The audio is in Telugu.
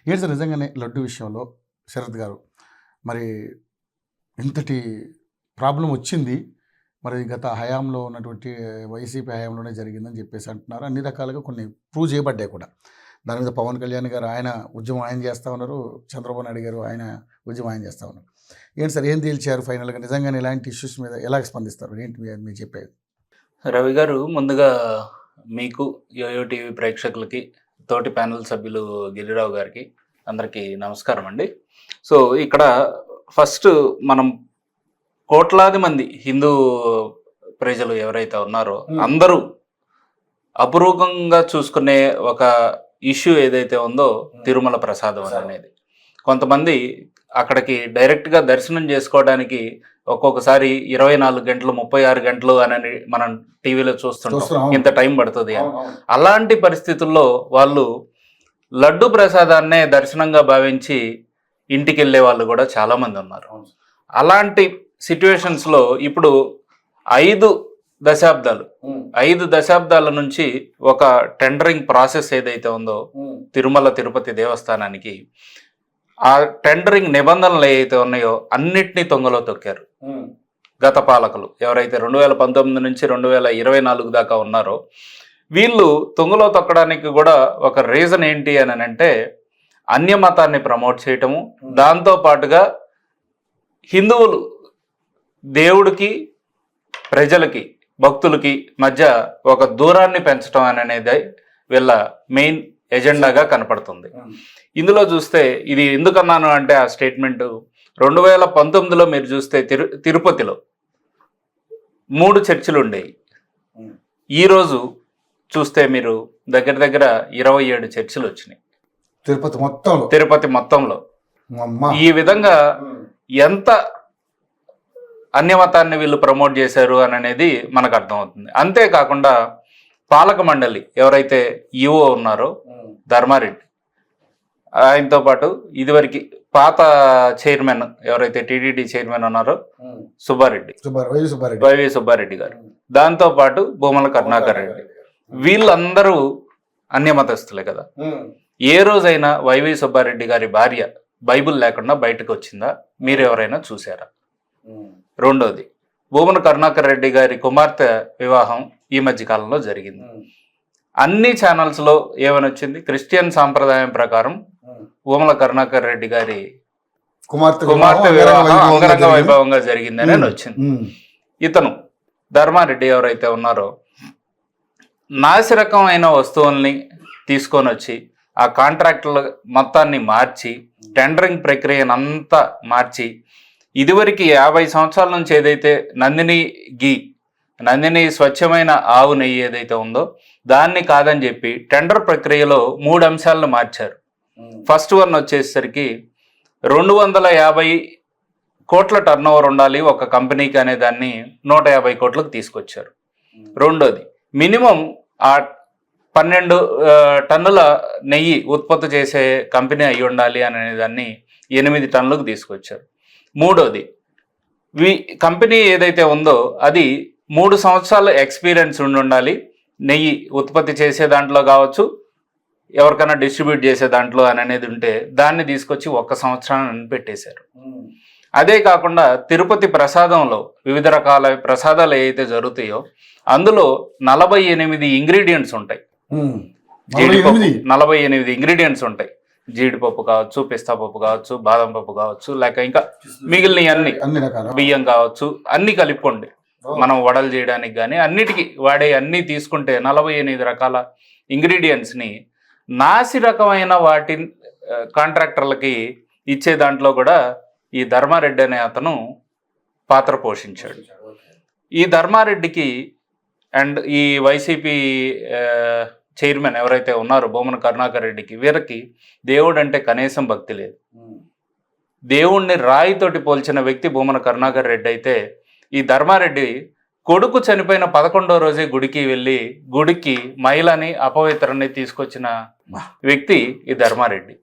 ఏంటి సార్ నిజంగానే లడ్డు విషయంలో శరత్ గారు మరి ఇంతటి ప్రాబ్లం వచ్చింది మరి గత హయాంలో ఉన్నటువంటి వైసీపీ హయాంలోనే జరిగిందని చెప్పేసి అంటున్నారు. అన్ని రకాలుగా కొన్ని ప్రూవ్ చేయబడ్డాయి కూడా. దాని మీద పవన్ కళ్యాణ్ గారు ఆయన ఉద్యమం ఆయన చేస్తూ ఉన్నారు, చంద్రబాబు నాయుడు గారు ఆయన ఉద్యమం ఆయన చేస్తూ ఉన్నారు. ఏంటి సార్ ఏం తేల్చారు ఫైనల్గా? నిజంగానే ఇలాంటి ఇష్యూస్ మీద ఎలా స్పందిస్తారు? ఏంటి మీరు చెప్పేది? రవి గారు, ముందుగా మీకు యోయో టీవీ ప్రేక్షకులకి, తోటి ప్యానెల్ సభ్యులు గిరిరావు గారికి అందరికీ నమస్కారం అండి. సో ఇక్కడ ఫస్ట్ మనం కోట్లాది మంది హిందూ ప్రజలు ఎవరైతే ఉన్నారో అందరూ అపురూపంగా చూసుకునే ఒక ఇష్యూ ఏదైతే ఉందో తిరుమల ప్రసాదం అనేది. కొంతమంది అక్కడికి డైరెక్ట్గా దర్శనం చేసుకోవడానికి ఒక్కొక్కసారి 24 గంటలు 36 గంటలు అని మనం టీవీలో చూస్తుంటాం, ఇంత టైం పడుతుంది అని. అలాంటి పరిస్థితుల్లో వాళ్ళు లడ్డు ప్రసాదాన్నే దర్శనంగా భావించి ఇంటికి వెళ్ళే వాళ్ళు కూడా చాలామంది ఉన్నారు. అలాంటి సిట్యుయేషన్స్లో ఇప్పుడు 5 దశాబ్దాల నుంచి ఒక టెండరింగ్ ప్రాసెస్ ఏదైతే ఉందో తిరుమల తిరుపతి దేవస్థానానికి, ఆ టెండరింగ్ నిబంధనలు ఏవైతే ఉన్నాయో అన్నిటినీ తొంగలో తొక్కారు గత పాలకులు. ఎవరైతే 2019 నుంచి 2024 దాకా ఉన్నారో వీళ్ళు తొంగలో తొక్కడానికి కూడా ఒక రీజన్ ఏంటి అని అంటే అన్యమతాన్ని ప్రమోట్ చేయటము, దాంతోపాటుగా హిందువులు దేవుడికి ప్రజలకి భక్తులకి మధ్య ఒక దూరాన్ని పెంచడం అనేది వీళ్ళ మెయిన్ ఎజెండాగా కనపడుతుంది. ఇందులో చూస్తే ఇది ఎందుకన్నాను అంటే ఆ స్టేట్మెంట్ 2019లో మీరు చూస్తే తిరుపతిలో 3 చర్చిలు ఉండేవి. ఈరోజు చూస్తే మీరు దగ్గర దగ్గర 27 చర్చిలు వచ్చినాయి తిరుపతి మొత్తంలో. ఈ విధంగా ఎంత అన్యమతాన్ని వీళ్ళు ప్రమోట్ చేశారు అని అనేది మనకు అర్థమవుతుంది. అంతేకాకుండా పాలక మండలి ఎవరైతే ఈఓ ఉన్నారో ధర్మారెడ్డి, ఆయనతో పాటు ఇదివరకు పాత చైర్మన్ ఎవరైతే టీటీడీ చైర్మన్ ఉన్నారో వైవి సుబ్బారెడ్డి గారు, దాంతోపాటు భూమల కరుణాకర్ రెడ్డి, వీళ్ళందరూ అన్యమతస్తులే కదా. ఏ రోజైనా వైవి సుబ్బారెడ్డి గారి భార్య బైబిల్ లేకుండా బయటకు వచ్చిందా? మీరు ఎవరైనా చూసారా? రెండోది, భూమన కరుణాకర్ రెడ్డి గారి కుమార్తె వివాహం ఈ మధ్య కాలంలో జరిగింది. అన్ని ఛానల్స్లో ఏమని వచ్చింది? క్రిస్టియన్ సాంప్రదాయం ప్రకారం భూమల కరుణాకర్ రెడ్డి గారి కుమార్తె వివాహం అంగరంగ వైభవంగా జరిగిందని వచ్చింది. ఇతను ధర్మారెడ్డి ఎవరైతే ఉన్నారో నాసిరకమైన వస్తువుల్ని తీసుకొని వచ్చి ఆ కాంట్రాక్టుల మొత్తాన్ని మార్చి టెండరింగ్ ప్రక్రియనంతా మార్చి ఇదివరకు 50 సంవత్సరాల నుంచి ఏదైతే నందిని స్వచ్ఛమైన ఆవు నెయ్యి ఏదైతే ఉందో దాన్ని కాదని చెప్పి టెండర్ ప్రక్రియలో 3 అంశాలను మార్చారు. ఫస్ట్ వన్ వచ్చేసరికి 250 కోట్ల టర్నోవర్ ఉండాలి ఒక కంపెనీకి అనే దాన్ని 150 కోట్లకు తీసుకొచ్చారు. రెండోది, మినిమం ఆ 12 టన్నుల నెయ్యి ఉత్పత్తి చేసే కంపెనీ అయి ఉండాలి అనే దాన్ని 8 టన్నులకు తీసుకొచ్చారు. మూడోది, కంపెనీ ఏదైతే ఉందో అది 3 సంవత్సరాల ఎక్స్పీరియన్స్ ఉండాలి నెయ్యి ఉత్పత్తి చేసే దాంట్లో కావచ్చు, ఎవరికైనా డిస్ట్రిబ్యూట్ చేసే దాంట్లో అని అనేది ఉంటే దాన్ని తీసుకొచ్చి 1 సంవత్సరాన్ని పెట్టేశారు. అదే కాకుండా తిరుపతి ప్రసాదంలో వివిధ రకాల ప్రసాదాలు ఏవైతే జరుగుతాయో అందులో 48 ఇంగ్రీడియంట్స్ ఉంటాయి. 48 ఇంగ్రీడియంట్స్ ఉంటాయి. జీడిపప్పు కావచ్చు, పిస్తా పప్పు కావచ్చు, బాదం పప్పు కావచ్చు, లేక ఇంకా మిగిలినవి అన్ని బియ్యం కావచ్చు, అన్ని కలుపుకోండి. మనం వడలు చేయడానికి కానీ అన్నిటికీ వాడే అన్నీ తీసుకుంటే 48 రకాల ఇంగ్రీడియంట్స్ని నాసి రకమైన వాటి కాంట్రాక్టర్లకి ఇచ్చే దాంట్లో కూడా ఈ ధర్మారెడ్డి అనే అతను పాత్ర పోషించాడు. ఈ ధర్మారెడ్డికి అండ్ ఈ వైసీపీ చైర్మన్ ఎవరైతే ఉన్నారో భూమన కరుణాకర్ రెడ్డికి, వీరికి దేవుడు అంటే కనీసం భక్తి లేదు. దేవుణ్ణి రాయితోటి పోల్చిన వ్యక్తి భూమన కరుణాకర్ రెడ్డి అయితే, ఈ ధర్మారెడ్డి కొడుకు చనిపోయిన 11వ రోజే గుడికి వెళ్ళి గుడికి మహిళని అపవిత్రాన్ని తీసుకొచ్చిన వ్యక్తి ఈ ధర్మారెడ్డి.